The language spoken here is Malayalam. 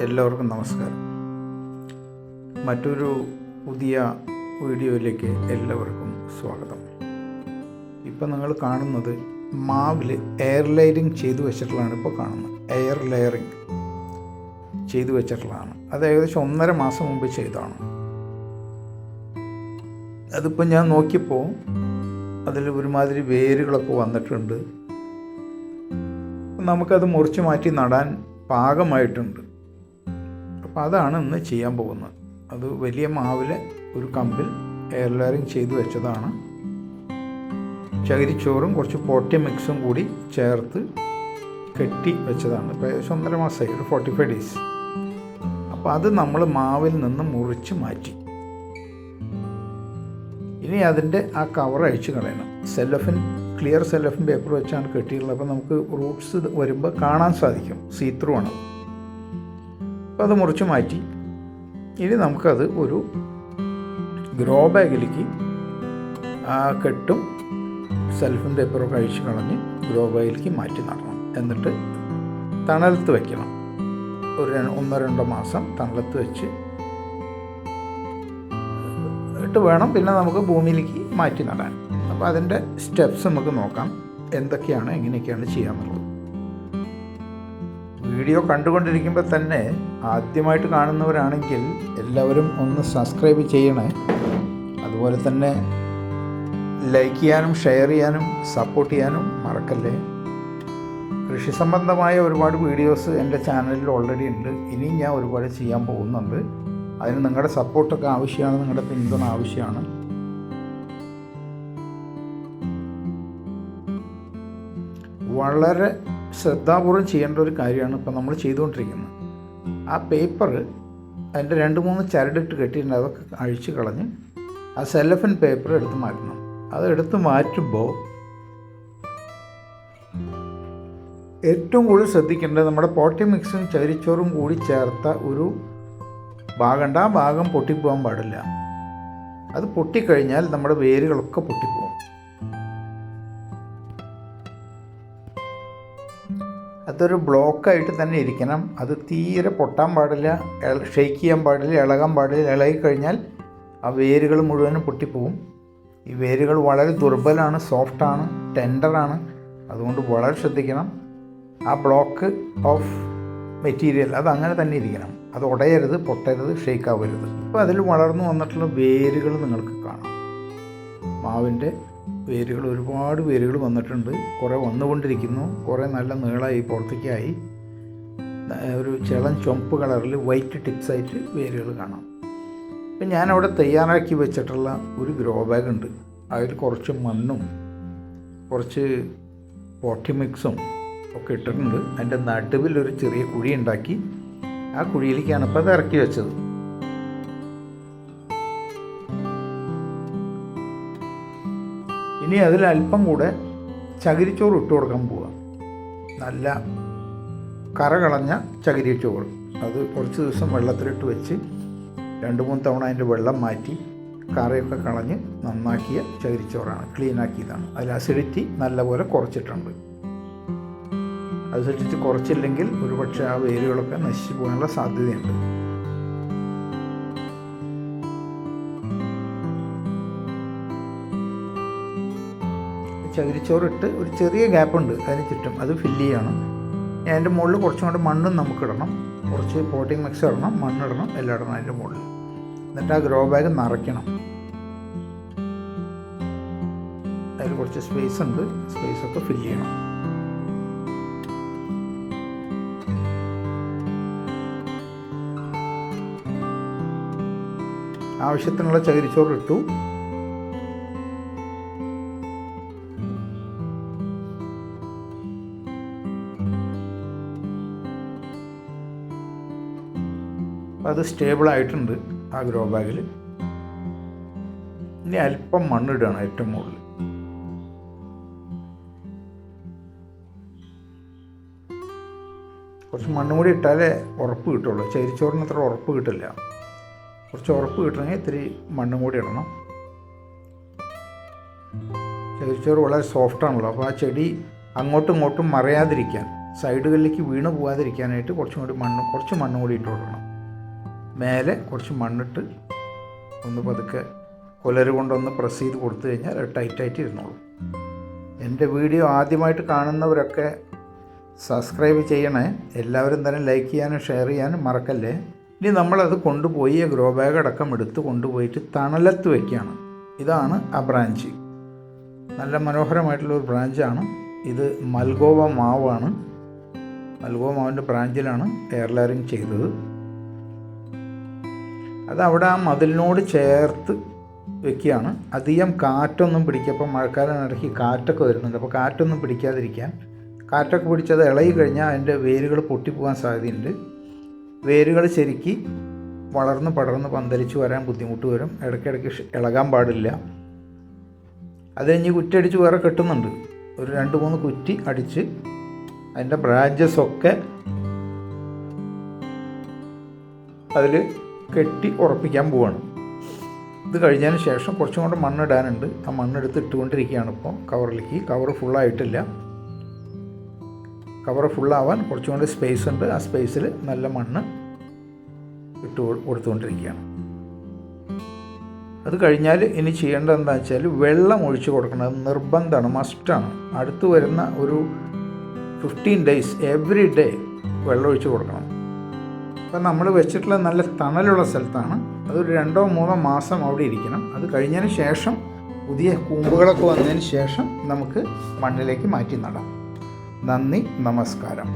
എല്ലാവർക്കും നമസ്കാരം. മറ്റൊരു പുതിയ വീഡിയോയിലേക്ക് എല്ലാവർക്കും സ്വാഗതം. ഇപ്പം നിങ്ങൾ കാണുന്നത് മാവിൽ എയർ ലെയറിങ് ചെയ്തു വെച്ചിട്ടുള്ളതാണ്. ഇപ്പോൾ കാണുന്നത് എയർ ലെയറിങ് ചെയ്തു വെച്ചിട്ടുള്ളതാണ്. അത് ഏകദേശം 1.5 മാസം മുമ്പ് ചെയ്തതാണ്. അതിപ്പോൾ ഞാൻ നോക്കിയപ്പോൾ അതിൽ ഒരുമാതിരി വേരുകളൊക്കെ വന്നിട്ടുണ്ട്. നമുക്കത് മുറിച്ച് മാറ്റി നടാൻ പാകമായിട്ടുണ്ട്. അപ്പോൾ അതാണ് ഇന്ന് ചെയ്യാൻ പോകുന്നത്. അത് വലിയ മാവിലെ ഒരു കമ്പിൽ എയർ ലെയറിങ് ചെയ്തു വെച്ചതാണ്. ചകിരിച്ചോറും കുറച്ച് പോട്ടി മിക്സും കൂടി ചേർത്ത് കെട്ടി വെച്ചതാണ്. ഇപ്പോൾ ഏകദേശം 1.5 മാസമായി, ഒരു 45 ഡേയ്സ്. അപ്പോൾ അത് നമ്മൾ മാവിൽ നിന്ന് മുറിച്ച് മാറ്റി. ഇനി അതിൻ്റെ ആ കവർ അഴിച്ച് കളയണം. ക്ലിയർ സെല്ലഫിൻ പേപ്പർ വെച്ചാണ് കെട്ടിയിട്ടുള്ളത്. അപ്പോൾ നമുക്ക് റൂട്ട്സ് വരുമ്പോൾ കാണാൻ സാധിക്കും, സീത്രൂ ആണ്. അപ്പോൾ അത് മുറിച്ച് മാറ്റി. ഇനി നമുക്കത് ഒരു ഗ്രോ ബാഗിലേക്ക് ആ കെട്ടും സെൽഫിൻ പേപ്പറൊക്കെ അഴിച്ച് കളഞ്ഞ് ഗ്രോ ബാഗിലേക്ക് മാറ്റി നടണം. എന്നിട്ട് തണലത്ത് വയ്ക്കണം. ഒരു 1-2 മാസം തണലത്ത് വെച്ച് ഇട്ട് വേണം പിന്നെ നമുക്ക് ഭൂമിയിലേക്ക് മാറ്റി നടാൻ. അപ്പോൾ അതിൻ്റെ സ്റ്റെപ്സ് നമുക്ക് നോക്കാം, എന്തൊക്കെയാണ് എങ്ങനെയൊക്കെയാണ് ചെയ്യാമെന്നുള്ളത്. വീഡിയോ കണ്ടുകൊണ്ടിരിക്കുമ്പോൾ തന്നെ ആദ്യമായിട്ട് കാണുന്നവരാണെങ്കിൽ എല്ലാവരും ഒന്ന് സബ്സ്ക്രൈബ് ചെയ്യണേ. അതുപോലെ തന്നെ ലൈക്ക് ചെയ്യാനും ഷെയർ ചെയ്യാനും സപ്പോർട്ട് ചെയ്യാനും മറക്കല്ലേ. കൃഷി സംബന്ധമായ ഒരുപാട് വീഡിയോസ് എൻ്റെ ചാനലിൽ ഓൾറെഡി ഉണ്ട്. ഇനിയും ഞാൻ ഒരുപാട് ചെയ്യാൻ പോകുന്നുണ്ട്. അതിന് നിങ്ങളുടെ സപ്പോർട്ടൊക്കെ ആവശ്യമാണ്, നിങ്ങളുടെ പിന്തുണ ആവശ്യമാണ്. വളരെ ശ്രദ്ധാപൂർവം ചെയ്യേണ്ട ഒരു കാര്യമാണ് ഇപ്പോൾ നമ്മൾ ചെയ്തുകൊണ്ടിരിക്കുന്നത്. ആ പേപ്പർ അതിൻ്റെ 2-3 ചരടിട്ട് കെട്ടിയിട്ടുണ്ട്. അതൊക്കെ അഴിച്ച് കളഞ്ഞ് ആ സെല്ലഫിൻ പേപ്പർ എടുത്ത് മാറ്റണം. അത് എടുത്ത് മാറ്റുമ്പോൾ ഏറ്റവും കൂടുതൽ ശ്രദ്ധിക്കേണ്ടത് നമ്മുടെ പോട്ടി മിക്സും ചകിരിച്ചോറും കൂടി ചേർത്ത ഒരു ഭാഗമുണ്ട്. ആ ഭാഗം പൊട്ടിപ്പോകാൻ പാടില്ല. അത് പൊട്ടിക്കഴിഞ്ഞാൽ നമ്മുടെ വേരുകളൊക്കെ പൊട്ടിപ്പോകും. അതൊരു ബ്ലോക്കായിട്ട് തന്നെ ഇരിക്കണം. അത് തീരെ പൊട്ടാൻ പാടില്ല, ഷെയ്ക്ക് ചെയ്യാൻ പാടില്ല, ഇളകാൻ പാടില്ല. ഇളകിക്കഴിഞ്ഞാൽ ആ വേരുകൾ മുഴുവനും പൊട്ടിപ്പോവും. ഈ വേരുകൾ വളരെ ദുർബലമാണ്, സോഫ്റ്റാണ്, ടെൻഡറാണ്. അതുകൊണ്ട് വളരെ ശ്രദ്ധിക്കണം. ആ ബ്ലോക്ക് ഓഫ് മെറ്റീരിയൽ അതങ്ങനെ തന്നെ ഇരിക്കണം. അത് ഉടയരുത്, പൊട്ടരുത്, ഷെയ്ക്ക് ആവരുത്. ഇപ്പോൾ അതിൽ വളർന്നു വന്നിട്ടുള്ള വേരുകൾ നിങ്ങൾക്ക് കാണാം. മാവിൻ്റെ വേരുകൾ, ഒരുപാട് വേരുകൾ വന്നിട്ടുണ്ട്. കുറേ വന്നുകൊണ്ടിരിക്കുന്നു. കുറേ നല്ല നീളമായി പുറത്തേക്കായി. ഒരു ചെളം ചുവപ്പ് കളറിൽ വൈറ്റ് ടിപ്സായിട്ട് വേരുകൾ കാണാം. ഇപ്പം ഞാനവിടെ തയ്യാറാക്കി വെച്ചിട്ടുള്ള ഒരു ഗ്രോ ബാഗ് ഉണ്ട്. അതിൽ കുറച്ച് മണ്ണും കുറച്ച് പോട്ടി മിക്സും ഒക്കെ ഇട്ടിട്ടുണ്ട്. അതിൻ്റെ നടുവിൽ ഒരു ചെറിയ കുഴി ഉണ്ടാക്കി ആ കുഴിയിലേക്കാണ് ഇപ്പോൾ അത് ഇറക്കി വെച്ചത്. ഇനി അതിൽ അല്പം കൂടെ ചകിരിച്ചോറ് ഇട്ട് കൊടുക്കാൻ പോവുക. നല്ല കറ കളഞ്ഞ ചകിരിച്ചോറ്. അത് കുറച്ച് ദിവസം വെള്ളത്തിലിട്ട് വെച്ച് 2-3 തവണ അതിൻ്റെ വെള്ളം മാറ്റി കറയൊക്കെ കളഞ്ഞ് നന്നാക്കിയ ചകിരിച്ചോറാണ്, ക്ലീനാക്കിയതാണ്. അതിൽ അസിഡിറ്റി നല്ലപോലെ കുറച്ചിട്ടുണ്ട്. അസിഡിറ്റി കുറച്ചില്ലെങ്കിൽ ഒരുപക്ഷെ ആ വേരുകളൊക്കെ നശിച്ചു പോകാനുള്ള സാധ്യതയുണ്ട്. ചകിരിച്ചോറിട്ട് ഒരു ചെറിയ ഗ്യാപ്പുണ്ട് അതിന് ചുറ്റും, അത് ഫില്ല് ചെയ്യണം. അതിൻ്റെ മുകളിൽ കുറച്ചും കൂടെ മണ്ണും നമുക്കിടണം. കുറച്ച് പോട്ടിങ് മിക്സ് ഇടണം, മണ്ണിടണം, എല്ലാം ഇടണം അതിൻ്റെ മുകളിൽ. എന്നിട്ട് ആ ഗ്രോ ബാഗ് നിറയ്ക്കണം. അതിൽ കുറച്ച് സ്പേസ് ഉണ്ട്, സ്പേസൊക്കെ ഫില്ല് ചെയ്യണം. ആവശ്യത്തിനുള്ള ചകിരിച്ചോറ് ഇട്ടു. അത് സ്റ്റേബിളായിട്ടുണ്ട് ആ ഗ്രോ ബാഗിൽ. ഇനി അല്പം മണ്ണിടുകയാണ് ഏറ്റവും മുകളിൽ. കുറച്ച് മണ്ണും കൂടി ഇട്ടാലേ ഉറപ്പ് കിട്ടുള്ളൂ. ചകിരിച്ചോറിന് അത്ര ഉറപ്പ് കിട്ടില്ല. കുറച്ച് ഉറപ്പ് കിട്ടണമെങ്കിൽ ഇത്തിരി മണ്ണും കൂടി ഇടണം. ചകിരിച്ചോറ് വളരെ സോഫ്റ്റാണല്ലോ. അപ്പോൾ ആ ചെടി അങ്ങോട്ടും ഇങ്ങോട്ടും മറയാതിരിക്കാൻ സൈഡുകളിലേക്ക് വീണ് പോകാതിരിക്കാനായിട്ട് കുറച്ച് മണ്ണ് കൂടി ഇട്ട് കൊടുക്കണം. മേലെ കുറച്ച് മണ്ണിട്ട് ഒന്ന് പതുക്കെ കൊലര് കൊണ്ടൊന്ന് പ്രസ് ചെയ്ത് കൊടുത്തു കഴിഞ്ഞാൽ അത് ടൈറ്റായിട്ട് ഇരുന്നോളും. എൻ്റെ വീഡിയോ ആദ്യമായിട്ട് കാണുന്നവരൊക്കെ സബ്സ്ക്രൈബ് ചെയ്യണേ. എല്ലാവരും തന്നെ ലൈക്ക് ചെയ്യാനും ഷെയർ ചെയ്യാനും മറക്കല്ലേ. ഇനി നമ്മളത് കൊണ്ടുപോയി ഗ്രോ ബാഗ് അടക്കം എടുത്ത് കൊണ്ടുപോയിട്ട് തണലത്ത് വയ്ക്കുകയാണ്. ഇതാണ് ആ ബ്രാഞ്ച്. നല്ല മനോഹരമായിട്ടുള്ളൊരു ബ്രാഞ്ചാണ് ഇത്. മൽഗോവ മാവാണ്. മൽഗോവ മാവിൻ്റെ ബ്രാഞ്ചിലാണ് എയർ ലെയറിങ് ചെയ്തത്. അതവിടെ ആ മതിലിനോട് ചേർത്ത് വെക്കുകയാണ്. അധികം കാറ്റൊന്നും പിടിക്കപ്പോൾ മഴക്കാലം ഇടയ്ക്ക് കാറ്റൊക്കെ വരുന്നുണ്ട്. അപ്പോൾ കാറ്റൊന്നും പിടിക്കാതിരിക്കാൻ, കാറ്റൊക്കെ പിടിച്ചത് ഇളകി കഴിഞ്ഞാൽ അതിൻ്റെ വേരുകൾ പൊട്ടിപ്പോകാൻ സാധ്യതയുണ്ട്. വേരുകൾ ശരിക്ക് വളർന്ന് പടർന്ന് പന്തലിച്ച് വരാൻ ബുദ്ധിമുട്ട് വരും. ഇടയ്ക്കിടയ്ക്ക് ഇളകാൻ പാടില്ല. അത് കഴിഞ്ഞ് കുറ്റടിച്ച് വേറെ കെട്ടുന്നുണ്ട്. ഒരു 2-3 കുറ്റി അടിച്ച് അതിൻ്റെ ബ്രാഞ്ചസൊക്കെ അതിൽ കെട്ടി ഉറപ്പിക്കാൻ പോവാണ്. ഇത് കഴിഞ്ഞതിന് ശേഷം കുറച്ചും കൂടെ മണ്ണിടാനുണ്ട്. ആ മണ്ണെടുത്ത് ഇട്ടുകൊണ്ടിരിക്കുകയാണ് ഇപ്പോൾ കവറിലേക്ക്. കവർ ഫുള്ളായിട്ടില്ല. കവർ ഫുള്ളാവാൻ കുറച്ചും കൂടി സ്പേസ് ഉണ്ട്. ആ സ്പേസിൽ നല്ല മണ്ണ് ഇട്ട് കൊടുത്തുകൊണ്ടിരിക്കുകയാണ്. അത് കഴിഞ്ഞാൽ ഇനി ചെയ്യേണ്ടത് എന്താണെന്ന് വെച്ചാൽ വെള്ളം ഒഴിച്ച് കൊടുക്കണം. അത് നിർബന്ധമാണ്, മസ്റ്റാണ്. അടുത്ത് വരുന്ന ഒരു 15 days എവറി ഡേ വെള്ളം ഒഴിച്ച് കൊടുക്കണം. അപ്പം നമ്മൾ വെച്ചിട്ടുള്ള നല്ല തണലുള്ള സ്ഥലത്താണ്. അതൊരു 2-3 മാസം അവിടെ ഇരിക്കണം. അത് കഴിഞ്ഞതിന് ശേഷം പുതിയ കൂമ്പുകളൊക്കെ വന്നതിന് ശേഷം നമുക്ക് മണ്ണിലേക്ക് മാറ്റി നടാം. നന്ദി, നമസ്കാരം.